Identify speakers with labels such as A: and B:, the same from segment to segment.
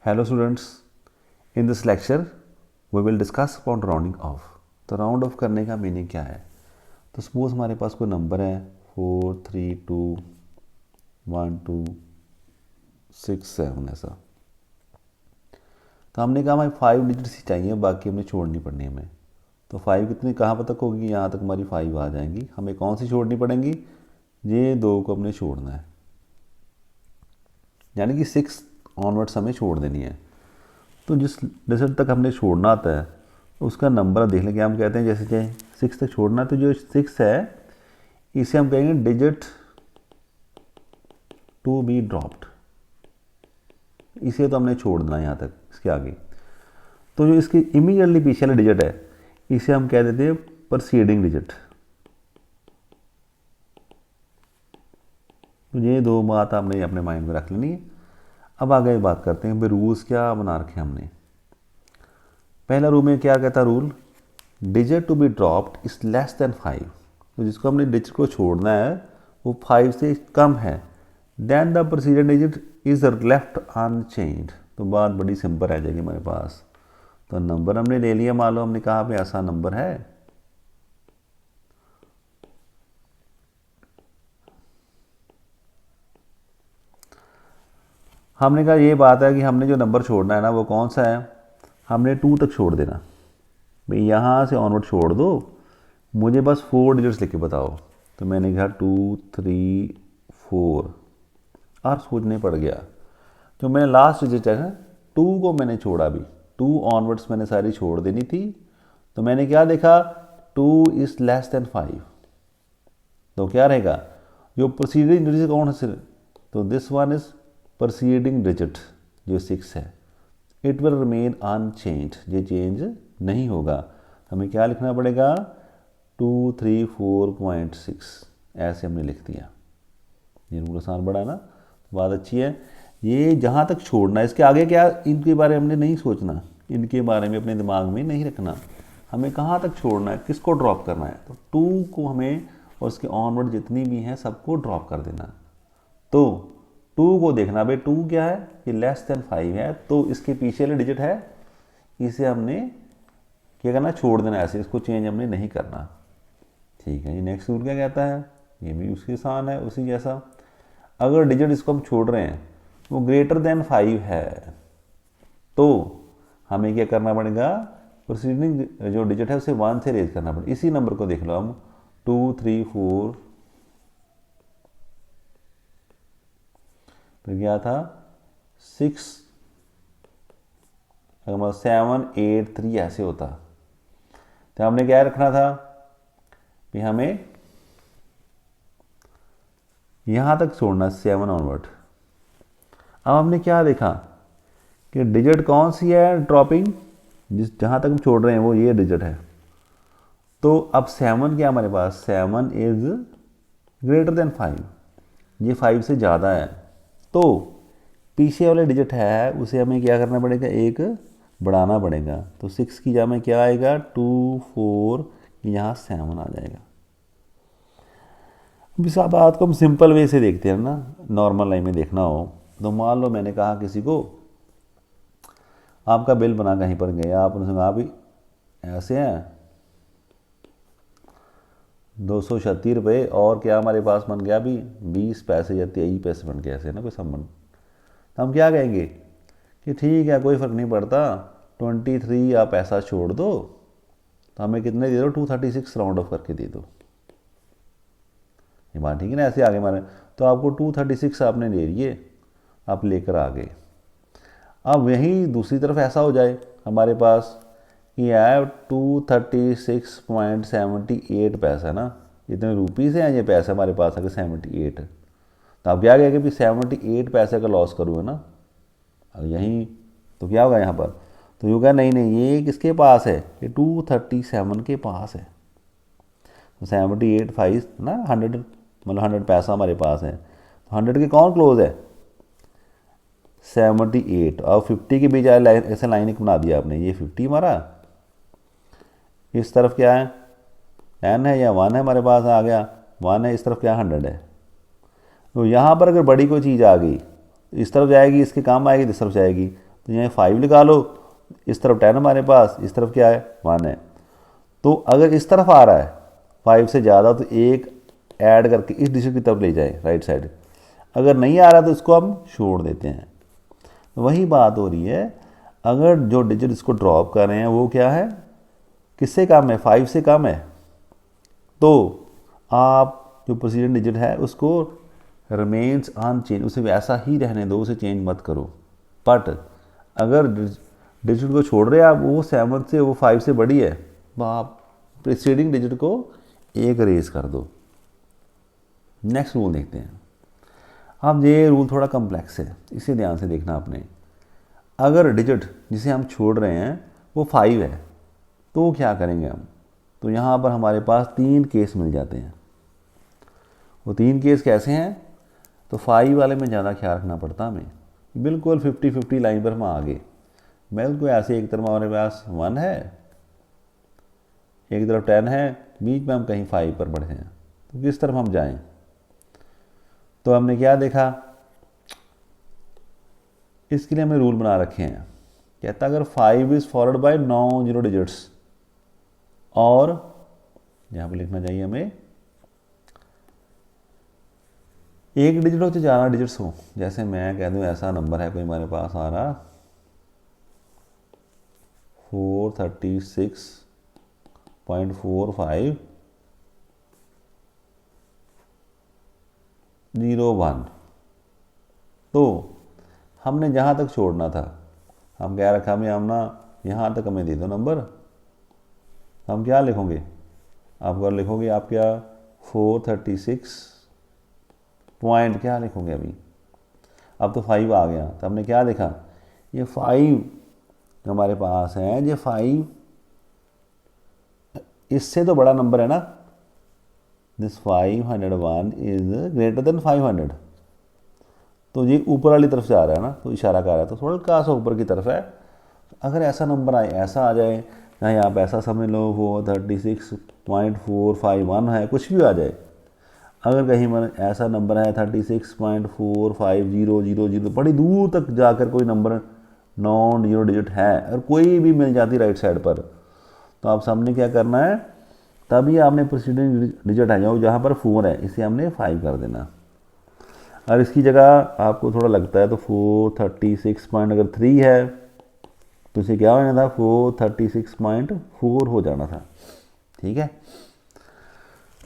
A: Hello students, in this lecture we will discuss about rounding off. तो round of करने का meaning क्या है। तो सपोज हमारे पास कोई नंबर है 4 3 2 1 2 6 7 ऐसा। तो हमने कहा हमें 5 डिजिट्स ही चाहिए, बाकी हमें छोड़नी पड़नी है हमें। तो 5 कितनी कहाँ तक होगी, यहाँ तक हमारी 5 आ जाएंगी। हमें कौन सी छोड़नी पड़ेंगी, ये 2 को हमने छोड़ना है, यानी कि 6 ऑनवर्ड्स हमें छोड़ देनी है। तो जिस रिजल्ट तक हमने छोड़ना आता है उसका नंबर देख लेंगे। हम कहते हैं जैसे कि 6 तक छोड़ना है, तो जो 6 है इसे हम कहेंगे डिजिट टू बी ड्रॉप्ड। इसे तो हमने छोड़ देना यहाँ तक, इसके आगे। तो जो इसकी इमीडिएटली पीछे वाला डिजिट है इसे हम कह देते हैं प्रीसीडिंग डिजिट। तो ये 2 बात आपने अपने माइंड में रख लेनी है। अब आगे बात करते हैं भाई रूल्स क्या बना रखे हमने। पहला रूल में क्या कहता है rule, digit to be dropped is less than 5। तो जिसको हमने डिजिट को छोड़ना है वो 5 से कम है, then the preceding digit is left unchanged. तो बात बड़ी सिंपल रह जाएगी हमारे पास। तो नंबर हमने ले लिया, मान लो हमने कहा भाई ऐसा नंबर है, हमने कहा ये बात है कि हमने जो नंबर छोड़ना है ना वो कौन सा है, हमने 2 तक छोड़ देना। भाई यहाँ से ऑनवर्ड छोड़ दो, मुझे बस 4 डिजिट्स लिख के बताओ। तो मैंने कहा 2 3 4 और सोचने पड़ गया। जो मैंने लास्ट डिजिट है ना 2 को मैंने छोड़ा, भी 2 ऑनवर्ड्स मैंने सारी छोड़ देनी थी। तो मैंने क्या देखा, 2 इज़ लेस देन 5। तो क्या रहेगा, जो प्रोसीडिंग डिजिट कौन है, तो this one is preceding digit जो 6 है, इट विल रिमेन अनचेंज, ये चेंज नहीं होगा। हमें क्या लिखना पड़ेगा, 234.6 ऐसे हमने लिख दिया। ये रूल आसान बड़ा है ना, बात अच्छी है। ये जहाँ तक छोड़ना है, इसके आगे क्या, इनके बारे में हमने नहीं सोचना, इनके बारे में अपने दिमाग में नहीं रखना। हमें कहाँ तक छोड़ना है, किसको ड्रॉप करना है, तो 2 को हमें और उसके ऑनवर्ड जितनी भी हैं सबको ड्रॉप कर देना। तो 2 को देखना, भाई 2 क्या है, ये लेस देन 5 है, तो इसके पीछे वाले डिजिट है इसे हमने क्या करना, छोड़ देना ऐसे, इसको चेंज हमने नहीं करना। ठीक है, ये नेक्स्ट रूल क्या कहता है, ये भी उसके आसान है उसी जैसा। अगर डिजिट इसको हम छोड़ रहे हैं वो ग्रेटर देन 5 है, तो हमें क्या करना पड़ेगा, प्रीसीडिंग जो डिजिट है उसे 1 से रेज करना पड़ेगा। इसी नंबर को देख लो हम 2 3 4, फिर क्या था 6, 7 8 3 ऐसे होता। तो हमने क्या रखना था कि हमें यहाँ तक छोड़ना 7 ऑनवर्ड। अब हमने क्या देखा कि डिजिट कौन सी है ड्रॉपिंग, जिस जहाँ तक हम छोड़ रहे हैं वो ये डिजिट है। तो अब 7 क्या हमारे पास, 7 इज ग्रेटर देन 5, ये 5 से ज़्यादा है। तो पीछे वाले डिजिट है उसे हमें क्या करना पड़ेगा, एक बढ़ाना पड़ेगा। तो 6 की जगह में क्या आएगा, 2 4, यहाँ 7 आ जाएगा। अब इस बात को हम सिंपल वे से देखते हैं ना, नॉर्मल लाइन में देखना हो तो मान लो मैंने कहा किसी को आपका बिल बना कहीं पर गया, आपने कहा भी ऐसे हैं 236 रुपये और क्या हमारे पास बन गया भी 20 पैसे या 23 पैसे बन गए, ऐसे ना कोई संबंध। तो हम क्या कहेंगे कि ठीक है कोई फ़र्क नहीं पड़ता, 23 आप ऐसा छोड़ दो, तो हमें कितने दे दो, 236 राउंड ऑफ करके दे दो। ये बात ठीक है ना, ऐसे आगे मारे। तो आपको 236 आपने ले लिए, आप लेकर आ गए। अब यहीं दूसरी तरफ ऐसा हो जाए हमारे पास कि है 236.78 पैसा ना, इतने रुपीज़ हैं ये पैसे हमारे पास अगर 78। तो आप क्या कहेंगे कि 78 पैसे का लॉस करूँगा ना, अब यहीं तो क्या होगा यहाँ पर, तो ये कहा नहीं नहीं ये किसके पास है, ये 237 के पास है। तो 78 5 ना 100, मतलब 100 पैसा हमारे पास है। तो 100 के कौन क्लोज है, 78 और 50 के बीच लाइन, ऐसे लाइन एक बना दिया आपने, ये 50 हमारा, इस तरफ क्या है 10 है या 1 है हमारे पास आ गया 1 है, इस तरफ क्या 100 है। तो यहाँ पर अगर बड़ी कोई चीज़ आ गई इस तरफ जाएगी, इसके काम आएगी, इस तरफ जाएगी। तो यहाँ 5 लगा लो, इस तरफ 10 हमारे पास, इस तरफ क्या है 1 है। तो अगर इस तरफ आ रहा है 5 से ज़्यादा तो एक ऐड करके इस डिजिट की तरफ ले जाए राइट साइड, अगर नहीं आ रहा तो इसको हम छोड़ देते हैं। तो वही बात हो रही है, अगर जो डिजिट इसको ड्रॉप कर रहे हैं वो क्या है, किससे कम है, 5 से कम है, तो आप जो प्रेसिडेंट डिजिट है उसको रिमेन्स अनचेंज, उसे वैसा ही रहने दो, उसे चेंज मत करो। बट अगर डिजिट को छोड़ रहे हैं आप, वो 7 से वो 5 से बड़ी है, तो आप प्रीसीडिंग डिजिट को एक रेज कर दो। नेक्स्ट रूल देखते हैं। अब ये रूल थोड़ा कम्प्लेक्स है, इसे ध्यान से देखना आपने। अगर डिजिट जिसे हम छोड़ रहे हैं वो 5 है तो क्या करेंगे हम, तो यहाँ पर हमारे पास 3 केस मिल जाते हैं। वो 3 केस कैसे हैं, तो 5 वाले में ज़्यादा ख्याल रखना पड़ता हमें, बिल्कुल 50-50 लाइन पर हम आगे। बिल्कुल ऐसे एक तरफ हमारे पास 1 है, एक तरफ 10 है, बीच में हम कहीं 5 पर बढ़े हैं, तो किस तरफ हम जाएं। तो हमने क्या देखा, इसके लिए हमने रूल बना रखे हैं, कहता अगर 5 is followed by non zero digits, और यहाँ पर लिखना चाहिए हमें एक डिजिट हो तो 11 डिजिट्स हो। जैसे मैं कह दूँ ऐसा नंबर है कोई हमारे पास आ रहा 436.4501, तो हमने जहाँ तक छोड़ना था, हम क्या रखा हमें, हम ना यहाँ तक हमें दे दो नंबर, हम क्या लिखोगे, आप अगर लिखोगे आप क्या 436 पॉइंट क्या लिखोगे अभी, अब तो 5 आ गया, तो हमने क्या देखा, ये 5 हमारे पास है, ये 5 इससे तो बड़ा नंबर है ना, दिस 501 इज ग्रेटर देन 500, तो ये ऊपर वाली तरफ से आ रहा है ना, तो इशारा कर रहा है तो थोड़ा सा ऊपर की तरफ है। अगर ऐसा नंबर आए, ऐसा आ जाए, चाहे आप ऐसा समझ लो 436.451 है, कुछ भी आ जाए, अगर कहीं पर ऐसा नंबर है 36.4500, बड़ी दूर तक जाकर कोई नंबर नॉन जीरो डिजिट है, अगर कोई भी मिल जाती राइट साइड पर, तो आप सामने क्या करना है, तभी आपने प्रीसीडिंग डिजिट आ जाओ, जहाँ पर 4 है इसे हमने 5 कर देना। और इसकी जगह आपको थोड़ा लगता है तो 436.3 है तो इसे क्या हो जाना था, 436.4 हो जाना था। ठीक है,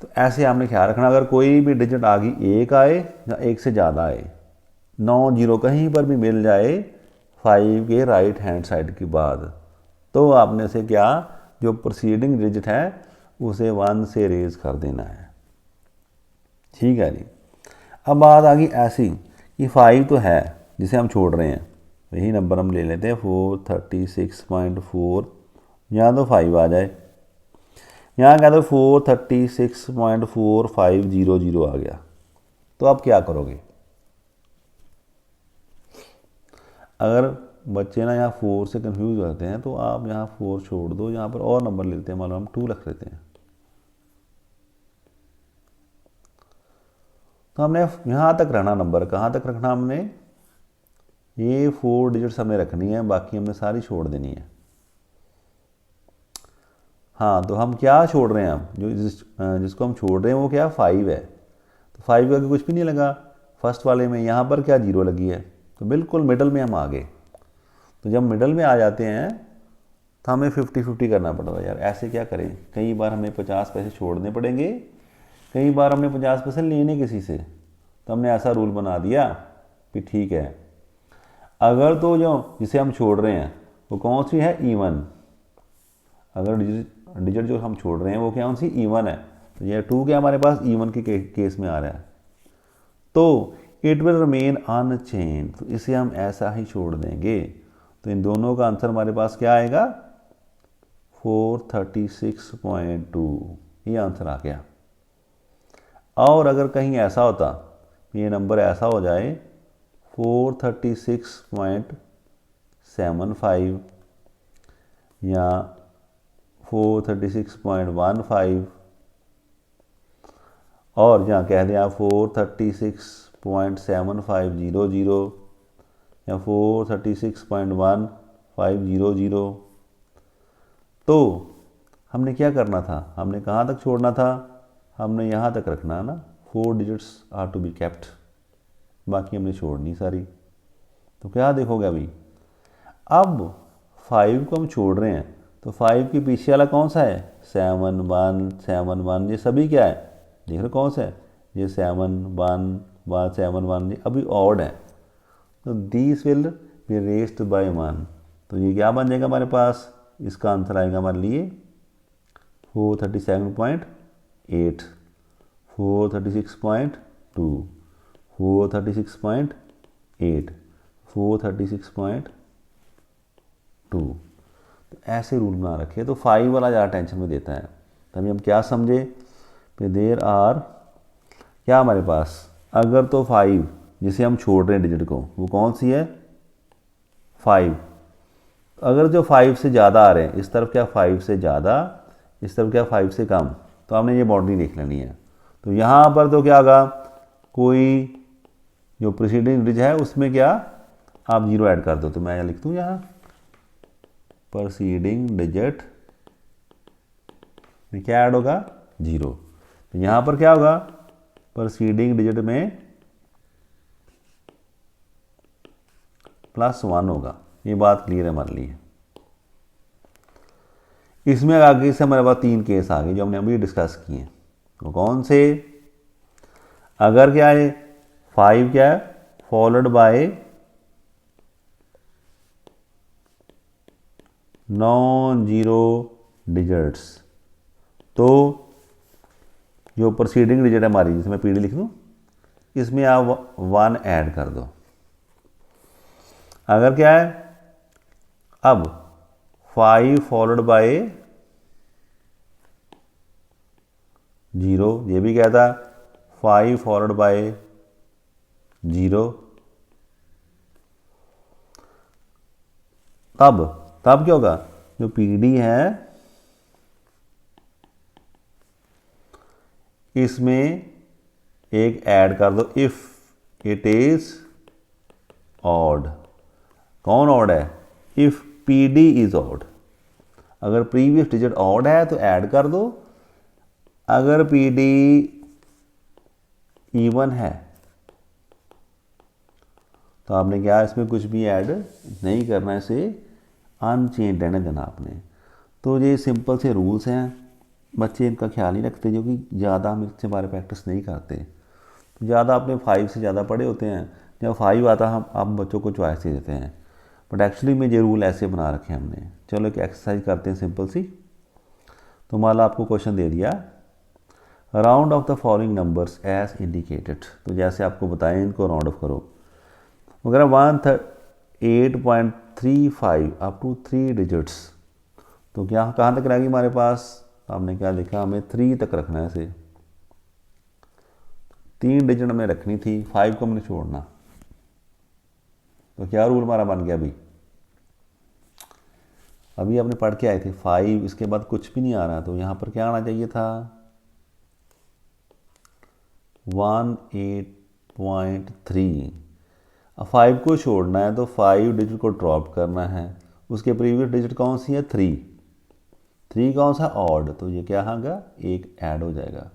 A: तो ऐसे आपने ख्याल रखना, अगर कोई भी डिजिट आगे एक आए या एक से ज़्यादा आए, 9 जीरो कहीं पर भी मिल जाए 5 के राइट हैंड साइड के बाद, तो आपने से क्या, जो प्रोसीडिंग डिजिट है उसे 1 से रेज कर देना है। ठीक है जी। अब बात आ गई ऐसी कि 5 तो है जिसे हम छोड़ रहे हैं, यही नंबर हम ले लेते हैं 436.4, यहाँ तो 5 आ जाए, यहाँ क्या तो 436.4500 आ गया, तो आप क्या करोगे, अगर बच्चे ना यहाँ 4 से कंफ्यूज होते हैं तो आप यहाँ 4 छोड़ दो, यहाँ पर और नंबर लेते हैं, मान लो हम 2 रख लेते हैं, तो हमने यहाँ तक रहना, नंबर कहाँ तक रखना हमने, ये 4 डिजिट्स हमें रखनी है, बाकी हमने सारी छोड़ देनी है। हाँ, तो हम क्या छोड़ रहे हैं, हम जो जिसको हम छोड़ रहे हैं वो क्या 5 है, तो 5 का कुछ भी नहीं लगा फर्स्ट वाले में, यहाँ पर क्या 0 लगी है, तो बिल्कुल मिडल में हम आ गए। तो जब मिडल में आ जाते हैं तो हमें 50-50 करना पड़ता है। यार ऐसे क्या करें, कई बार हमें 50 पैसे छोड़ने पड़ेंगे, कई बार हमें 50 पैसे लेने किसी से, तो हमने ऐसा रूल बना दिया कि ठीक है, अगर तो जो जिसे हम छोड़ रहे हैं वो कौन सी है, इवन, अगर डिजिट जो हम छोड़ रहे हैं वो कौन सी, इवन है, तो ये 2 क्या हमारे पास इवन के केस में आ रहा है, तो इट विल रिमेन अनचेंज, तो इसे हम ऐसा ही छोड़ देंगे। तो इन दोनों का आंसर हमारे पास क्या आएगा, 436.2, ये आंसर आ गया। और अगर कहीं ऐसा होता, ये नंबर ऐसा हो जाए 436.75 या 436.15, और जहाँ कह दें आप 436.7500 या 436.1500। तो हमने क्या करना था, हमने कहाँ तक छोड़ना था, हमने यहाँ तक रखना है ना, 4 digits are to be kept, बाकी हमने छोड़नी सारी। तो क्या देखोगे अभी, अब 5 को हम छोड़ रहे हैं तो 5 के पीछे वाला कौन सा है, 7 1 7 1, ये सभी क्या है, देख रहे कौन सा है, ये 7 1 1 7 1, ये अभी ऑड है, तो this will be raised by 1। तो ये क्या बन जाएगा हमारे पास, इसका आंसर आएगा हमारे लिए 437.8, 436.2, 436.8, 436.2। तो ऐसे रूल बना रखे, तो 5 वाला ज़्यादा टेंशन में देता है। तभी हम क्या समझे कि देर आर क्या हमारे पास, अगर तो 5 जिसे हम छोड़ रहे हैं डिजिट को, वो कौन सी है 5। अगर जो 5 से ज़्यादा आ रहे हैं, इस तरफ क्या 5 से ज़्यादा, इस तरफ क्या 5 से कम, तो हमने ये बाउंड्री देख लेनी है। तो यहाँ पर तो क्या होगा, कोई जो प्रीसीडिंग डिजिट है उसमें क्या आप 0 ऐड कर दो, तो मैं लिख दूँ यहाँ प्रीसीडिंग डिजिट में क्या ऐड होगा 0। तो यहाँ पर क्या होगा, प्रीसीडिंग डिजिट में +1 होगा। ये बात क्लियर है हमारे लिए। इसमें आगे से हमारे पास 3 केस आ गए जो हमने अभी डिस्कस किए हैं। तो कौन से, अगर क्या है 5 क्या है followed by non zero digits, तो जो प्रीसीडिंग डिजिट है हमारी, जिसमें PD लिख दूँ, इसमें आप 1 ऐड कर दो। अगर क्या है अब 5 फॉलोड बाय 0, ये भी क्या था 5 फॉलोड बाय 0, तब क्या होगा, जो PD है इसमें एक ऐड कर दो, इफ इट इज ऑड। कौन ऑड है, इफ PD इज ऑड। अगर प्रीवियस डिजिट ऑड है तो ऐड कर दो, अगर PD इवन है तो आपने क्या इसमें कुछ भी ऐड नहीं करना, इसे अनचेंज रहने देना आपने। तो ये सिंपल से रूल्स हैं, बच्चे इनका ख्याल नहीं रखते, जो कि ज़्यादा हम इससे बारे प्रैक्टिस नहीं करते। तो ज़्यादा अपने 5 से ज़्यादा पढ़े होते हैं, जब 5 आता हम आप बच्चों को चॉइस दे देते हैं, बट एक्चुअली में ये रूल ऐसे बना रखे हैं हमने। चलो एक एक्सरसाइज करते हैं सिंपल सी। तो मान लो आपको क्वेश्चन दे दिया, round off the following numbers as indicated, तो जैसे आपको बताएं इनको राउंड ऑफ करो। अगर 108.35 अप टू 3 डिजिट्स, तो क्या कहाँ तक रहेगी हमारे पास, आपने क्या लिखा, हमें 3 तक रखना है इसे, 3 डिजिट में रखनी थी, 5 को हमने छोड़ना। तो क्या रूल हमारा बन गया, अभी आपने पढ़ के आए थे 5, इसके बाद कुछ भी नहीं आ रहा, तो यहाँ पर क्या आना चाहिए था 108.3। अब 5 को छोड़ना है तो 5 डिजिट को ड्रॉप करना है, उसके प्रीवियस डिजिट कौन सी है 3, 3 कौन सा ऑड, तो ये क्या होगा एक ऐड हो जाएगा।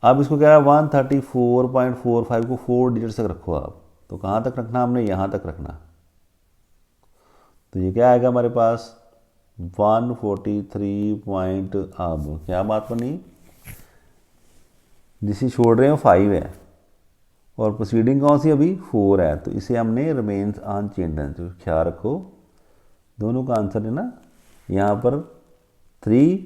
A: अब इसको क्या है 134.45 को 4 डिजिट तक रखो आप, तो कहाँ तक रखना हमने, यहाँ तक रखना। तो ये क्या आएगा हमारे पास 143 अब क्या बात बनी, जिसे छोड़ रहे हो 5 है और प्रोसीडिंग कौन सी अभी 4 है, तो इसे हमने रिमेन्स अनचेंज्ड है। तो ख्याल रखो दोनों का आंसर है ना, यहाँ पर 3,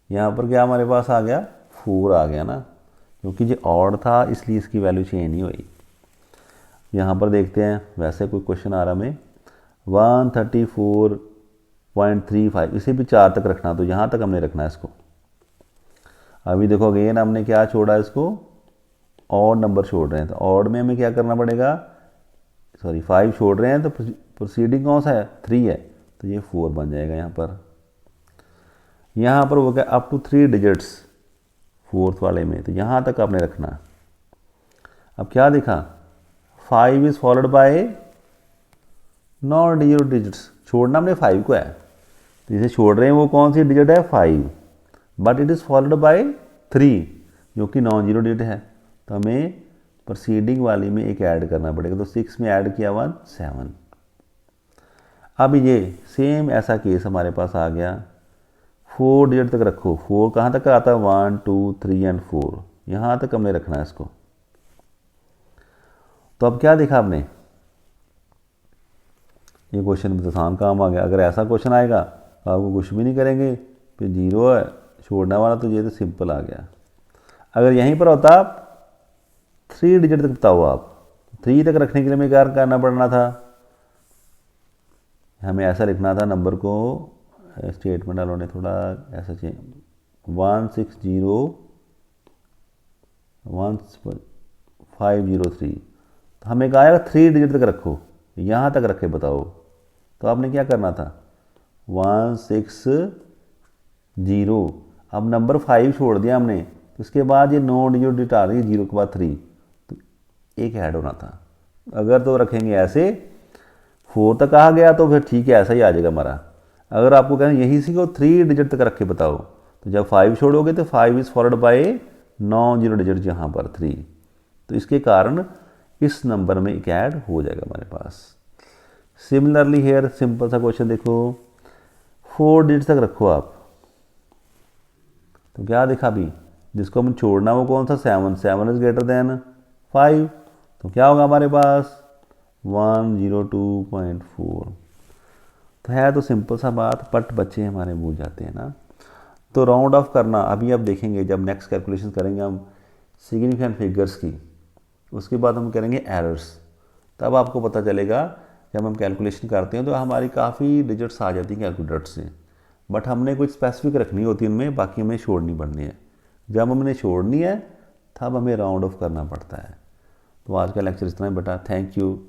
A: यहाँ पर क्या हमारे पास आ गया 4 आ गया ना, क्योंकि ये ऑड था इसलिए इसकी वैल्यू चेंज नहीं हुई। यहाँ पर देखते हैं वैसे कोई क्वेश्चन आ रहा हमें 134.35, इसे भी 4 तक रखना, तो यहाँ तक हमने रखना है इसको। अभी देखो अगेन हमने क्या छोड़ा, इसको ऑड नंबर छोड़ रहे हैं, तो ऑड में हमें क्या करना पड़ेगा, सॉरी 5 छोड़ रहे हैं तो प्रोसीडिंग कौन सा है 3 है, तो ये 4 बन जाएगा यहाँ पर वो क्या अप टू 3 डिजिट्स 4th वाले में, तो यहाँ तक आपने रखना। अब क्या देखा 5 is followed by non zero digits, छोड़ना हमने 5 को है, तो इसे छोड़ रहे हैं वो कौन सी डिजिट है 5, but it is followed by 3 जो कि नॉन जीरो डिजिट है, तो हमें प्रोसीडिंग वाली में एक ऐड करना पड़ेगा, तो 6 में ऐड किया 1 7। अब ये सेम ऐसा केस हमारे पास आ गया, 4 डिजिट तक रखो, 4 कहाँ तक आता है 1 2 3 एंड 4, यहाँ तक हमने रखना है इसको। तो अब क्या देखा आपने, ये क्वेश्चन में आसान काम आ गया। अगर ऐसा क्वेश्चन आएगा तो आपको कुछ भी नहीं करेंगे, फिर 0 है छोड़ने वाला, तो ये तो सिंपल आ गया। अगर यहीं पर होता 3 डिजिट तक बताओ आप, 3 तक रखने के लिए हमें क्या करना पड़ना था, हमें ऐसा लिखना था नंबर को, स्टेटमेंट वालों ने थोड़ा ऐसा चाहिए 1601503, तो हमें कहा आएगा 3 डिजिट तक रखो, यहाँ तक रखे बताओ, तो आपने क्या करना था 160, अब नंबर 5 छोड़ दिया हमने, तो उसके बाद ये 9 डिजिट आ रही है 0 के बाद 3, तो एक ऐड होना था। अगर तो रखेंगे ऐसे 4 तक आ गया तो फिर ठीक है, ऐसा ही आ जाएगा हमारा। अगर आपको कहना यहीं से को 3 डिजिट तक रख के बताओ, तो जब 5 छोड़ोगे तो 5 is followed by non zero digit यहाँ पर 3, तो इसके कारण इस नंबर में एक ऐड हो जाएगा हमारे पास। सिमिलरली हेयर सिंपल सा क्वेश्चन देखो, 4 डिजिट तक रखो आप, तो क्या देखा अभी, जिसको हम छोड़ना वो कौन सा 7 इज ग्रेटर देन 5, तो क्या होगा हमारे पास 102.4। तो है तो सिंपल सा बात, बट बच्चे हमारे भूल जाते हैं ना। तो राउंड ऑफ करना अभी आप देखेंगे, जब नेक्स्ट कैलकुलेशन करेंगे हम सिग्निफिकेंट फिगर्स की, उसके बाद हम करेंगे एरर्स, तब आपको पता चलेगा जब हम कैलकुलेशन करते हैं तो हमारी काफ़ी डिजिट्स आ जाती हैं कैलकुलेटर से, बट हमने कुछ स्पेसिफिक रखनी होती है उनमें, बाकी हमें छोड़नी पड़नी है। जब हमने छोड़नी है तब हमें राउंड ऑफ करना पड़ता है। तो आज का लेक्चर इतना ही बेटा, थैंक यू।